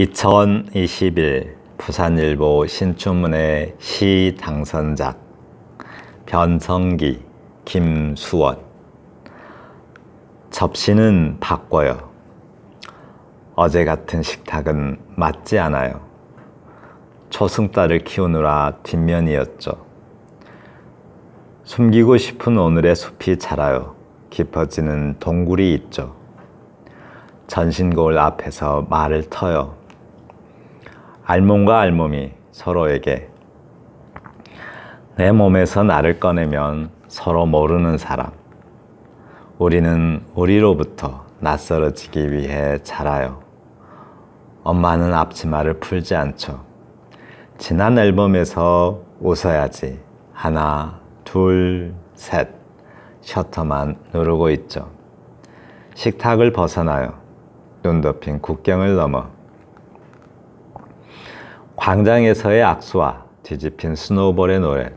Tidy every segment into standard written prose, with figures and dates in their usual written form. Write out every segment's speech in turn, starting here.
2021 부산일보 신춘문예 시 당선작 변성기 김수원. 접시는 바꿔요. 어제 같은 식탁은 맞지 않아요. 초승달을 키우느라 뒷면이었죠. 숨기고 싶은 오늘의 숲이 자라요. 깊어지는 동굴이 있죠. 전신거울 앞에서 말을 터요. 알몸과 알몸이 서로에게 내 몸에서 나를 꺼내면 서로 모르는 사람. 우리는 우리로부터 낯설어지기 위해 자라요. 엄마는 앞치마를 풀지 않죠. 지난 앨범에서 웃어야지. 하나, 둘, 셋. 셔터만 누르고 있죠. 식탁을 벗어나요. 눈 덮인 국경을 넘어. 광장에서의 악수와 뒤집힌 스노우볼의 노래,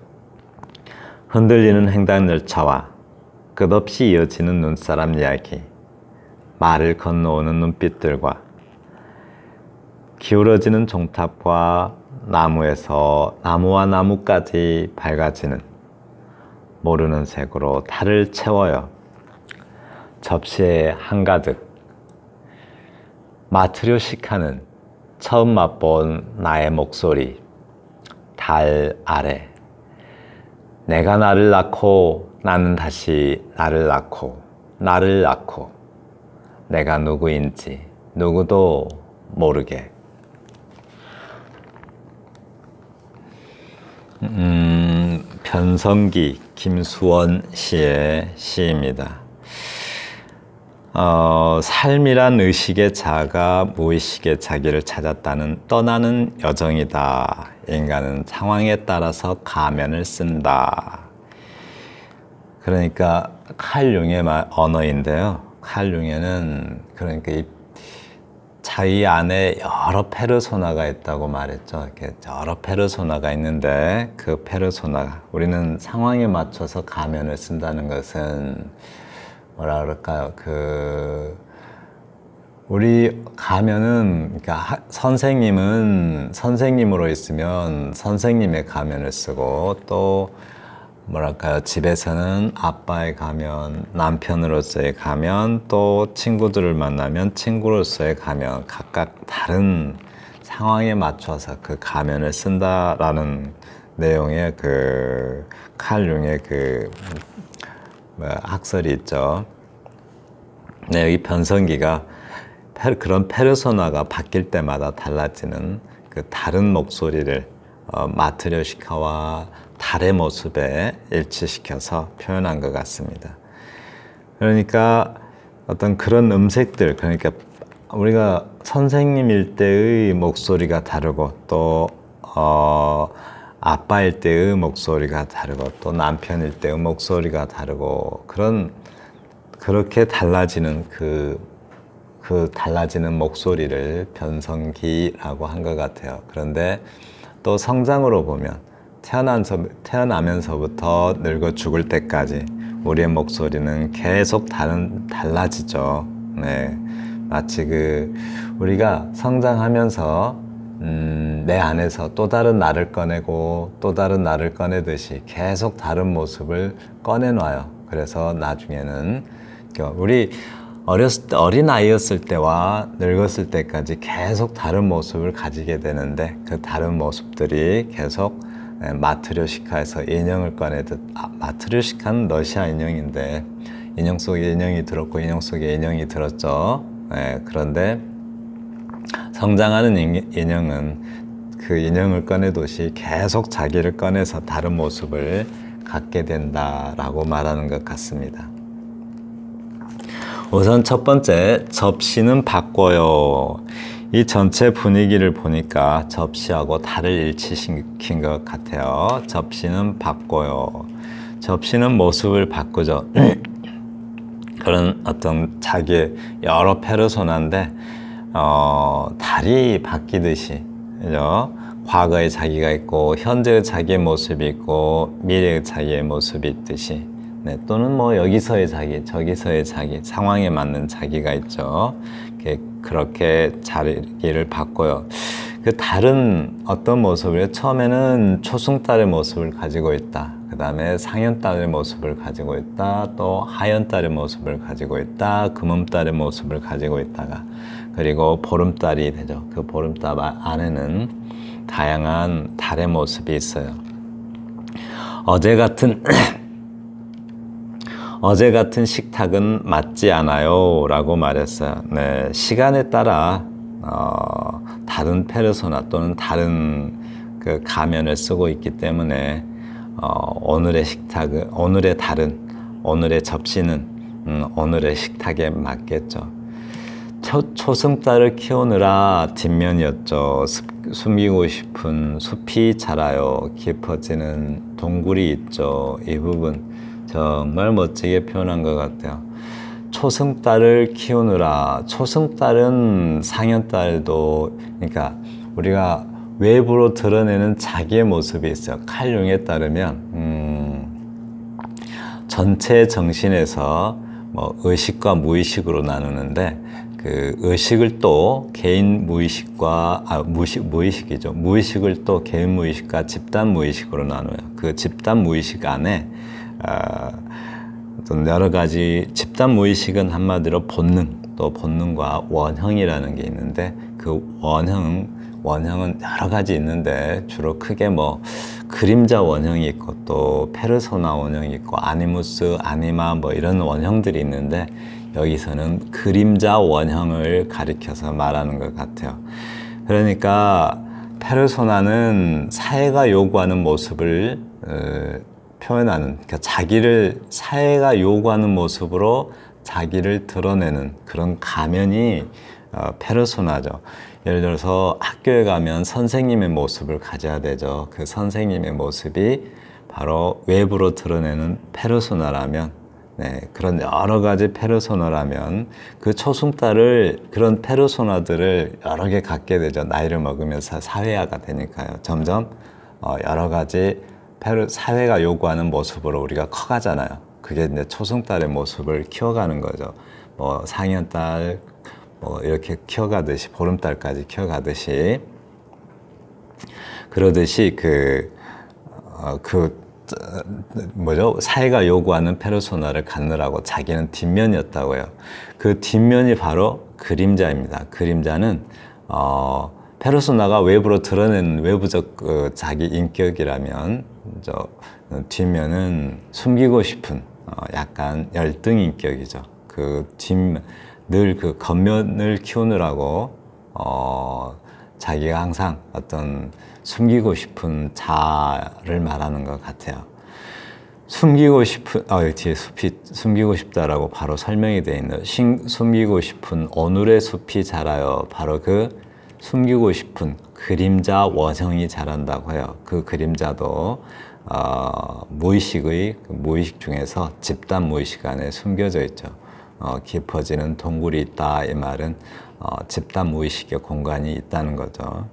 흔들리는 횡단열차와 끝없이 이어지는 눈사람 이야기, 말을 건너오는 눈빛들과 기울어지는 종탑과 나무에서 나무와 나무까지 밝아지는 모르는 색으로 달을 채워요. 접시에 한가득. 마트료시카는 처음 맛본 나의 목소리. 달 아래. 내가 나를 낳고 나는 다시 나를 낳고 나를 낳고 내가 누구인지 누구도 모르게. 변성기 김수원 씨의 시입니다. 삶이란 의식의 자가 무의식의 자기를 찾았다는 떠나는 여정이다. 인간은 상황에 따라서 가면을 쓴다. 그러니까 칼 융의 언어인데요. 칼 융에는 그러니까 자기 안에 여러 페르소나가 있다고 말했죠. 이렇게 여러 페르소나가 있는데 그 페르소나, 우리는 상황에 맞춰서 가면을 쓴다는 것은 뭐라 그럴까요? 우리 가면은, 그러니까 선생님은 선생님으로 있으면 선생님의 가면을 쓰고, 또 뭐랄까요? 집에서는 아빠의 가면, 남편으로서의 가면, 또 친구들을 만나면 친구로서의 가면, 각각 다른 상황에 맞춰서 그 가면을 쓴다라는 내용의 칼 융의 학설이 있죠. 네, 여기 변성기가 그런 페르소나가 바뀔 때마다 달라지는 그 다른 목소리를 마트료시카와 달의 모습에 일치시켜서 표현한 것 같습니다. 그러니까 어떤 그런 음색들, 그러니까 우리가 선생님일 때의 목소리가 다르고, 또 아빠일 때의 목소리가 다르고, 또 남편일 때의 목소리가 다르고, 그렇게 달라지는 그 달라지는 목소리를 변성기라고 한 것 같아요. 그런데 또 성장으로 보면 태어나면서부터 늙어 죽을 때까지 우리의 목소리는 계속 달라지죠. 네. 마치 우리가 성장하면서 내 안에서 또 다른 나를 꺼내고 또 다른 나를 꺼내듯이 계속 다른 모습을 꺼내놔요. 그래서 나중에는 우리 어린 아이였을 때와 늙었을 때까지 계속 다른 모습을 가지게 되는데, 그 다른 모습들이 계속 마트료시카에서 인형을 꺼내듯, 마트료시카는 러시아 인형인데 인형 속에 인형이 들었고 인형 속에 인형이 들었죠. 그런데 성장하는 인형은 그 인형을 꺼내듯이 계속 자기를 꺼내서 다른 모습을 갖게 된다라고 말하는 것 같습니다. 우선 첫 번째, 접시는 바꿔요. 이 전체 분위기를 보니까 접시하고 달을 일치시킨 것 같아요. 접시는 바꿔요. 접시는 모습을 바꾸죠. 그런 어떤 자기의 여러 페르소나인데, 달이 바뀌듯이, 그죠? 과거의 자기가 있고, 현재의 자기의 모습이 있고, 미래의 자기의 모습이 있듯이, 네, 또는 뭐 여기서의 자기, 저기서의 자기, 상황에 맞는 자기가 있죠. 그렇게 자기를 바꿔요. 그 다른 어떤 모습을 처음에는 초승달의 모습을 가지고 있다. 그 다음에 상현달의 모습을 가지고 있다. 또 하현달의 모습을 가지고 있다. 금음달의 모습을 가지고 있다가 그리고 보름달이 되죠. 그 보름달 안에는 다양한 달의 모습이 있어요. 어제 같은 식탁은 맞지 않아요 라고 말했어요. 네, 시간에 따라 다른 페르소나 또는 다른 그 가면을 쓰고 있기 때문에 오늘의 식탁은 오늘의 접시는 오늘의 식탁에 맞겠죠. 초승달을 키우느라 뒷면이었죠. 숨기고 싶은 숲이 자라요. 깊어지는 동굴이 있죠. 이 부분 정말 멋지게 표현한 것 같아요. 초승달을 키우느라, 초승달은 상현달도, 그러니까 우리가 외부로 드러내는 자기의 모습이 있어요. 칼융에 따르면 전체 정신에서 뭐 의식과 무의식으로 나누는데 그 의식을 또 개인 무의식과 무의식이죠. 무의식을 또 개인 무의식과 집단 무의식으로 나눠요. 그 집단 무의식 안에 여러 가지 집단 무의식은 한마디로 본능, 또 본능과 원형이라는 게 있는데 그 원형은 여러 가지 있는데 주로 크게 뭐 그림자 원형이 있고 또 페르소나 원형이 있고 아니무스, 아니마 뭐 이런 원형들이 있는데 여기서는 그림자 원형을 가리켜서 말하는 것 같아요. 그러니까 페르소나는 사회가 요구하는 모습을 표현하는, 그러니까 자기를 사회가 요구하는 모습으로 자기를 드러내는 그런 가면이 페르소나죠. 예를 들어서 학교에 가면 선생님의 모습을 가져야 되죠. 그 선생님의 모습이 바로 외부로 드러내는 페르소나라면, 네, 그런 여러 가지 페르소나라면 그 초승달을 그런 페르소나들을 여러 개 갖게 되죠. 나이를 먹으면서 사회화가 되니까요. 점점 여러 가지 사회가 요구하는 모습으로 우리가 커가잖아요. 그게 이제 초승달의 모습을 키워가는 거죠. 뭐 상현달 뭐 이렇게 키워가듯이 보름달까지 키워가듯이 그러듯이 사회가 요구하는 페르소나를 갖느라고 자기는 뒷면이었다고요. 그 뒷면이 바로 그림자입니다. 그림자는 페르소나가 외부로 드러내는 외부적 자기 인격이라면 뒷면은 숨기고 싶은 약간 열등 인격이죠. 늘 그 겉면을 키우느라고 자기가 항상 어떤 숨기고 싶은 자를 말하는 것 같아요. 숨기고 싶은 뒤에 숲이 숨기고 싶다라고 바로 설명이 되어 있는 숨기고 싶은 오늘의 숲이 자라요. 바로 그 숨기고 싶은 그림자 원형이 자란다고 해요. 그 그림자도 무의식 중에서 집단 무의식 안에 숨겨져 있죠. 깊어지는 동굴이 있다. 이 말은 집단 무의식의 공간이 있다는 거죠.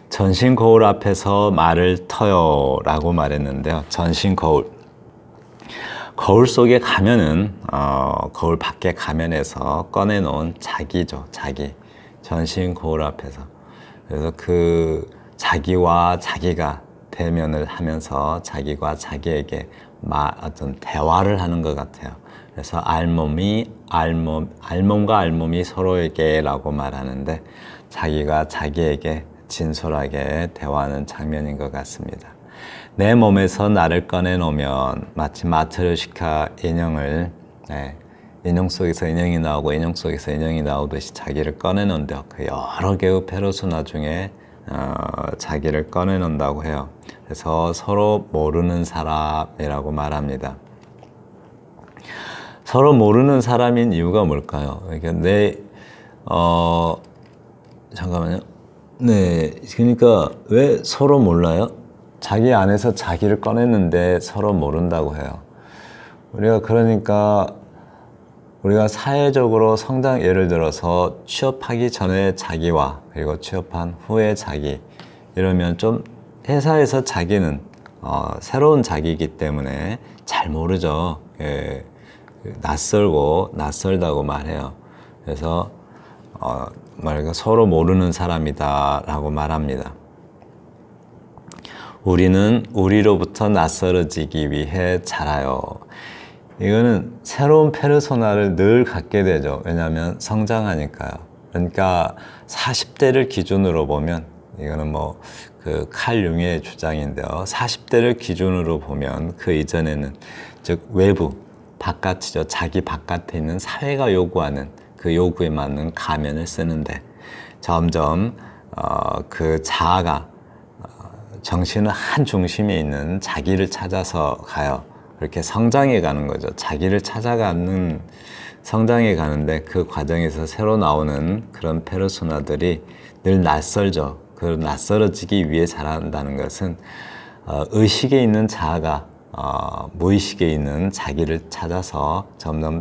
전신 거울 앞에서 말을 터요 라고 말했는데요. 전신 거울 속에 가면은 거울 밖에 가면에서 꺼내놓은 자기죠. 자기. 전신 거울 앞에서. 그래서 그 자기와 자기가 대면을 하면서 자기와 자기에게 어떤 대화를 하는 것 같아요. 그래서 알몸과 알몸이 서로에게 라고 말하는데 자기가 자기에게 진솔하게 대화하는 장면인 것 같습니다. 내 몸에서 나를 꺼내놓으면 마치 마트료시카 인형을 인형 속에서 인형이 나오고 인형 속에서 인형이 나오듯이 자기를 꺼내놓는데요. 그 여러 개의 페르소나 중에 자기를 꺼내놓는다고 해요. 그래서 서로 모르는 사람이라고 말합니다. 서로 모르는 사람인 이유가 뭘까요? 그러니까 잠깐만요. 네, 그러니까 왜 서로 몰라요? 자기 안에서 자기를 꺼냈는데 서로 모른다고 해요. 그러니까 우리가 사회적으로 예를 들어서 취업하기 전에 자기와 그리고 취업한 후에 자기 이러면 좀 회사에서 자기는 새로운 자기이기 때문에 잘 모르죠. 예, 낯설다고 말해요. 그래서 서로 모르는 사람이다라고 말합니다. 우리는 우리로부터 낯설어지기 위해 자라요. 이거는 새로운 페르소나를 늘 갖게 되죠. 왜냐하면 성장하니까요. 그러니까 40대를 기준으로 보면, 이거는 뭐 그 칼 융의 주장인데요. 40대를 기준으로 보면 그 이전에는, 즉 외부, 바깥이죠. 자기 바깥에 있는 사회가 요구하는 그 요구에 맞는 가면을 쓰는데, 점점 그 자아가 정신의 한 중심에 있는 자기를 찾아서 가요. 그렇게 성장해 가는 거죠. 자기를 찾아가는, 성장해 가는데 그 과정에서 새로 나오는 그런 페르소나들이 늘 낯설죠. 그 낯설어지기 위해 자란다는 것은 의식에 있는 자아가 무의식에 있는 자기를 찾아서 점점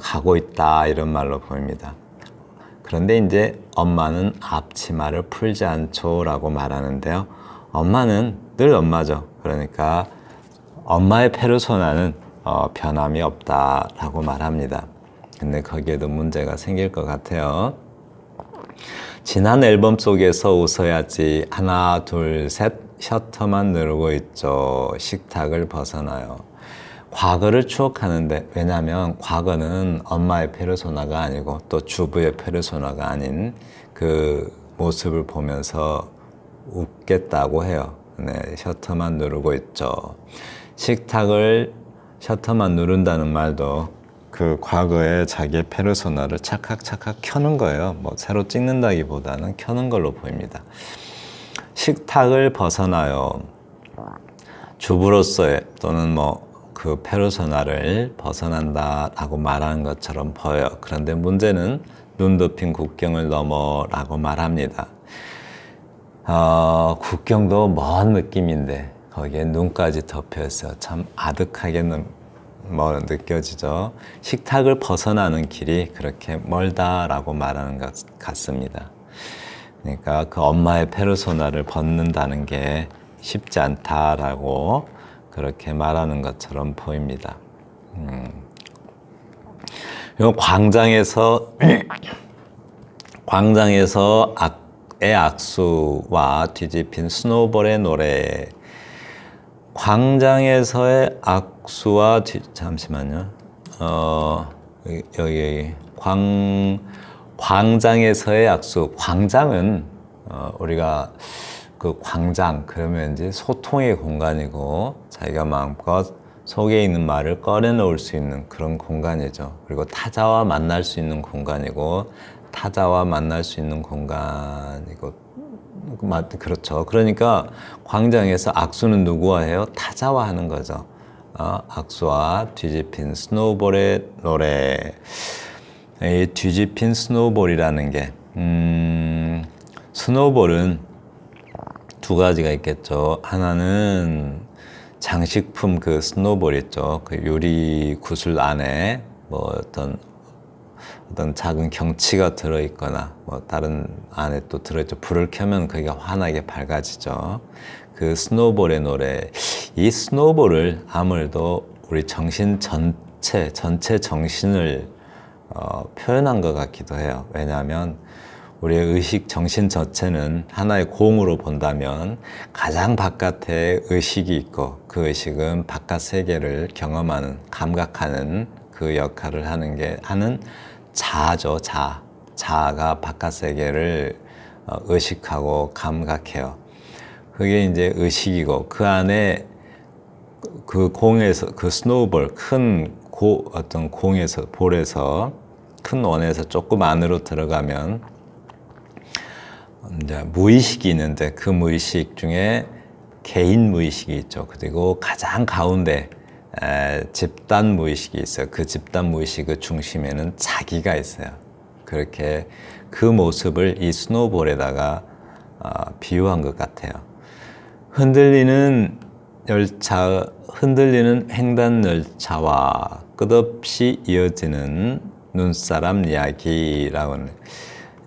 가고 있다, 이런 말로 보입니다. 그런데 이제 엄마는 앞치마를 풀지 않죠 라고 말하는데요. 엄마는 늘 엄마죠. 그러니까 엄마의 페르소나는 변함이 없다라고 말합니다. 근데 거기에도 문제가 생길 것 같아요. 지난 앨범 속에서 웃어야지. 하나, 둘, 셋. 셔터만 누르고 있죠. 식탁을 벗어나요. 과거를 추억하는데, 왜냐하면 과거는 엄마의 페르소나가 아니고 또 주부의 페르소나가 아닌 그 모습을 보면서 웃겠다고 해요. 네, 셔터만 누르고 있죠. 셔터만 누른다는 말도 그 과거에 자기의 페르소나를 착각 켜는 거예요. 뭐 새로 찍는다기보다는 켜는 걸로 보입니다. 식탁을 벗어나요. 주부로서의 또는 뭐 그 페르소나를 벗어난다라고 말하는 것처럼 보여요. 그런데 문제는 눈 덮인 국경을 넘어라고 말합니다. 국경도 먼 느낌인데 거기에 눈까지 덮여서 참 아득하게 느껴지죠. 식탁을 벗어나는 길이 그렇게 멀다라고 말하는 것 같습니다. 그러니까 그 엄마의 페르소나를 벗는다는 게 쉽지 않다라고 그렇게 말하는 것처럼 보입니다. 광장에서 악수와 뒤집힌 스노우볼의 노래. 광장에서의 악수와 잠시만요. 여기 광장에서의 악수. 광장은 우리가 그 광장 그러면 이제 소통의 공간이고 자기가 마음껏 속에 있는 말을 꺼내놓을 수 있는 그런 공간이죠. 그리고 타자와 만날 수 있는 공간이고 그렇죠. 그러니까 광장에서 악수는 누구와 해요? 타자와 하는 거죠. 악수와 뒤집힌 스노우볼의 노래. 이 뒤집힌 스노우볼이라는 게 스노우볼은 두 가지가 있겠죠. 하나는 장식품 그 스노우볼 있죠. 그 유리 구슬 안에 뭐 어떤 작은 경치가 들어있거나 뭐 다른 안에 또 들어있죠. 불을 켜면 그게 환하게 밝아지죠. 그 스노우볼의 노래. 이 스노우볼을 아무래도 우리 정신 전체 정신을 표현한 것 같기도 해요. 왜냐하면 우리의 의식 정신 자체는 하나의 공으로 본다면 가장 바깥에 의식이 있고 그 의식은 바깥 세계를 경험하는, 감각하는 그 역할을 하는 자아죠. 자아가 바깥 세계를 의식하고 감각해요. 그게 이제 의식이고 그 안에 그 공에서 그 스노우볼 어떤 공에서 볼에서 큰 원에서 조금 안으로 들어가면 이제 무의식이 있는데 그 무의식 중에 개인 무의식이 있죠. 그리고 가장 가운데 집단 무의식이 있어요. 그 집단 무의식의 중심에는 자기가 있어요. 그렇게 그 모습을 이 스노우볼에다가 비유한 것 같아요. 흔들리는 횡단 열차와 끝없이 이어지는 눈사람 이야기라고 하는.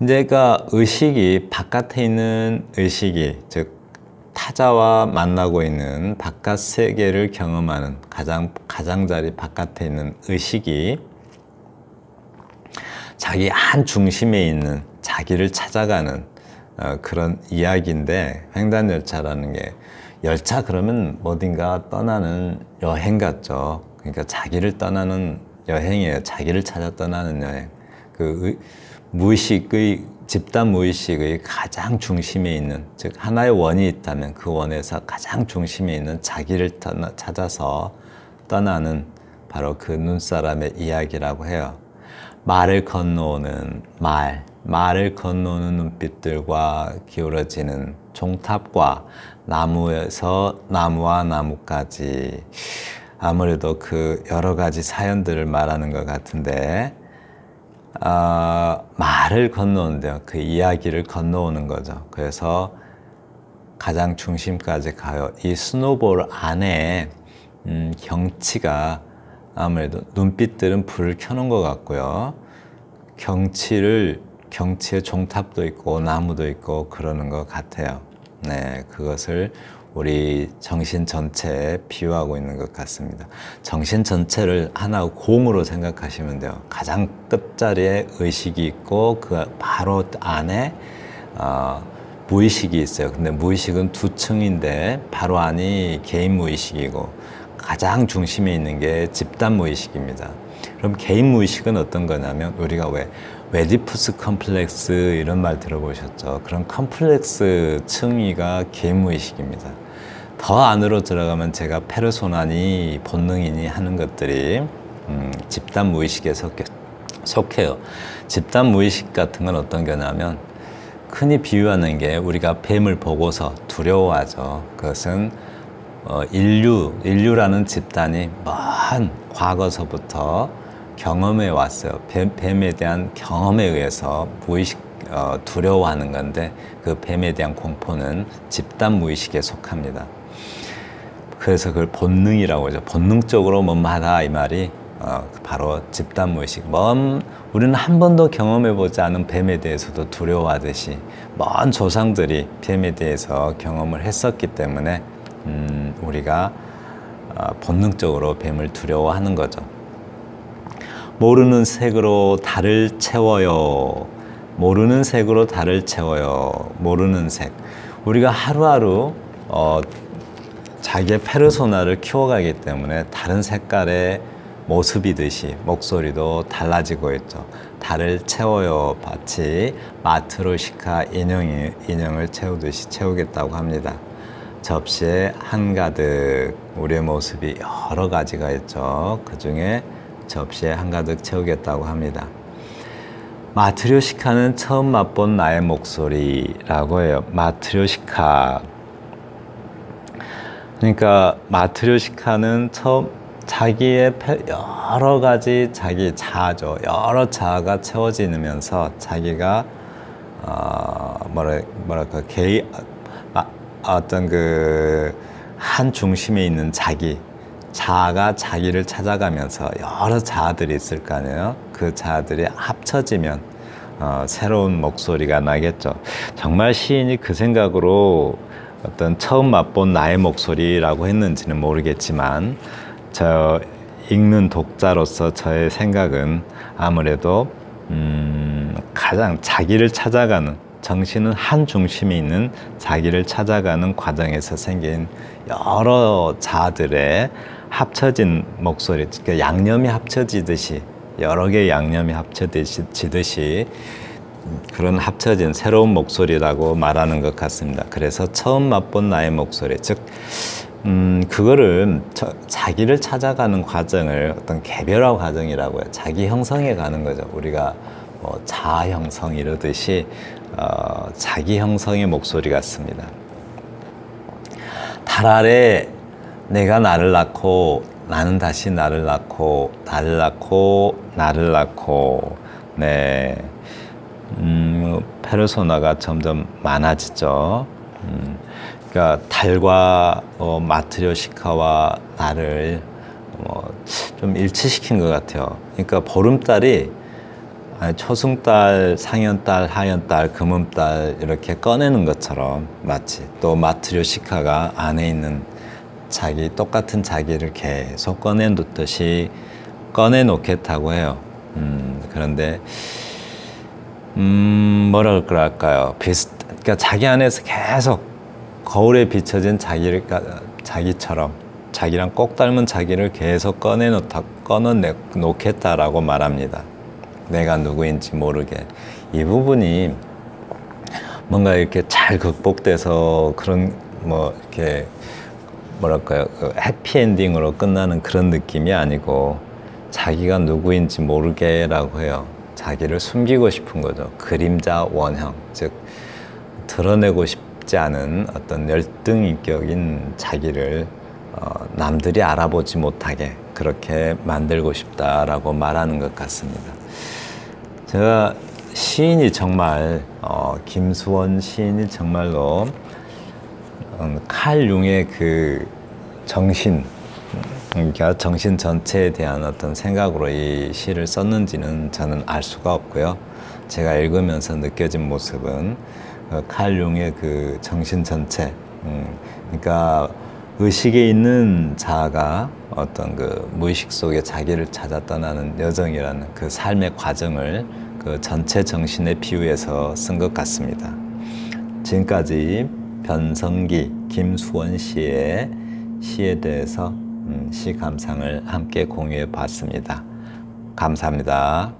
이제 그 의식이 바깥에 있는 의식이 즉 타자와 만나고 있는 바깥 세계를 경험하는 가장자리 바깥에 있는 의식이 자기 한 중심에 있는 자기를 찾아가는 그런 이야기인데, 횡단열차라는 게 열차 그러면 어딘가 떠나는 여행 같죠. 그러니까 자기를 떠나는 여행이에요. 자기를 찾아 떠나는 여행. 그 무의식의, 집단 무의식의 가장 중심에 있는, 즉 하나의 원이 있다면 그 원에서 가장 중심에 있는 자기를 찾아서 떠나는 바로 그 눈사람의 이야기라고 해요. 말을 건너오는 말을 건너오는 눈빛들과 기울어지는 종탑과 나무와 나무까지, 아무래도 그 여러 가지 사연들을 말하는 것 같은데, 말을 건너온대요. 그 이야기를 건너오는 거죠. 그래서 가장 중심까지 가요. 이 스노볼 안에 경치가, 아무래도 눈빛들은 불을 켜놓은 것 같고요. 경치에 종탑도 있고 나무도 있고 그러는 것 같아요. 네, 그것을 우리 정신 전체에 비유하고 있는 것 같습니다. 정신 전체를 하나의 공으로 생각하시면 돼요. 가장 끝자리에 의식이 있고 그 바로 안에 무의식이 있어요. 근데 무의식은 두 층인데 바로 안이 개인 무의식이고 가장 중심에 있는 게 집단 무의식입니다. 그럼 개인 무의식은 어떤 거냐면, 우리가 왜 웨디푸스 컴플렉스 이런 말 들어보셨죠? 그런 컴플렉스 층위가 개인 무의식입니다. 더 안으로 들어가면 제가 페르소나니 본능이니 하는 것들이 집단 무의식에 속해요. 집단 무의식 같은 건 어떤 거냐면, 흔히 비유하는 게 우리가 뱀을 보고서 두려워하죠. 그것은 인류라는 집단이 먼 과거서부터 경험해 왔어요. 뱀에 대한 경험에 의해서 두려워하는 건데, 그 뱀에 대한 공포는 집단 무의식에 속합니다. 그래서 그걸 본능이라고 하죠. 본능적으로 뭐하다, 이 말이 바로 집단 무의식. 우리는 한 번도 경험해보지 않은 뱀에 대해서도 두려워하듯이 먼 조상들이 뱀에 대해서 경험을 했었기 때문에 우리가 본능적으로 뱀을 두려워하는 거죠. 모르는 색으로 달을 채워요. 모르는 색으로 달을 채워요. 모르는 색. 우리가 하루하루 자기의 페르소나를 키워가기 때문에 다른 색깔의 모습이듯이 목소리도 달라지고 있죠. 달을 채워요. 마치 마트로시카 인형을 채우듯이 채우겠다고 합니다. 접시에 한가득 우리의 모습이 여러 가지가 있죠. 그 중에 접시에 한가득 채우겠다고 합니다. 마트료시카는 처음 맛본 나의 목소리라고 해요. 마트료시카. 그러니까 마트료시카는 처음 자기의 여러 가지 자기 자아죠. 여러 자아가 채워지면서 자기가 뭐랄까 어떤 그 한 중심에 있는 자아가 자기를 찾아가면서 여러 자아들이 있을 거 아니에요. 그 자아들이 합쳐지면 새로운 목소리가 나겠죠. 정말 시인이 그 생각으로 어떤 처음 맛본 나의 목소리라고 했는지는 모르겠지만, 저 읽는 독자로서 저의 생각은 아무래도 가장 자기를 찾아가는, 정신은 한 중심에 있는 자기를 찾아가는 과정에서 생긴 여러 자아들의 합쳐진 목소리, 그러니까 양념이 합쳐지듯이, 여러 개의 양념이 합쳐지듯이 그런 합쳐진 새로운 목소리라고 말하는 것 같습니다. 그래서 처음 맛본 나의 목소리, 즉 그거를 자기를 찾아가는 과정을 어떤 개별화 과정이라고 해요. 자기 형성해 가는 거죠. 우리가 자아 형성 이러듯이 자기 형성의 목소리 같습니다. 달 아래 내가 나를 낳고 나는 다시 나를 낳고 나를 낳고 나를 낳고. 네, 페르소나가 점점 많아지죠. 그러니까 달과 마트료시카와 나를 좀 일치시킨 것 같아요. 그러니까 보름달이 초승달, 상현달, 하현달, 금음달 이렇게 꺼내는 것처럼 마치 또 마트료시카가 안에 있는 똑같은 자기를 계속 꺼내놓듯이 꺼내놓겠다고 해요. 그런데 뭐라 그럴까요? 그러니까 자기 안에서 계속 거울에 비춰진 자기처럼 자기랑 꼭 닮은 자기를 계속 꺼내놓겠다라고 말합니다. 내가 누구인지 모르게. 이 부분이 뭔가 이렇게 잘 극복돼서 그런 이렇게 뭐랄까요, 해피엔딩으로 끝나는 그런 느낌이 아니고 자기가 누구인지 모르게라고 해요. 자기를 숨기고 싶은 거죠. 그림자 원형, 즉 드러내고 싶지 않은 어떤 열등인격인 자기를 남들이 알아보지 못하게 그렇게 만들고 싶다라고 말하는 것 같습니다. 제가 시인이 정말 김수원 시인이 정말로 칼 융의 그 정신, 그러니까 정신 전체에 대한 어떤 생각으로 이 시를 썼는지는 저는 알 수가 없고요. 제가 읽으면서 느껴진 모습은 칼 융의 그 정신 전체, 그러니까 의식에 있는 자아가 어떤 그 무의식 속에 자기를 찾아 떠나는 여정이라는 그 삶의 과정을 그 전체 정신에 비유해서 쓴 것 같습니다. 지금까지 변성기 김수원 씨의 시에 대해서 시 감상을 함께 공유해 봤습니다. 감사합니다.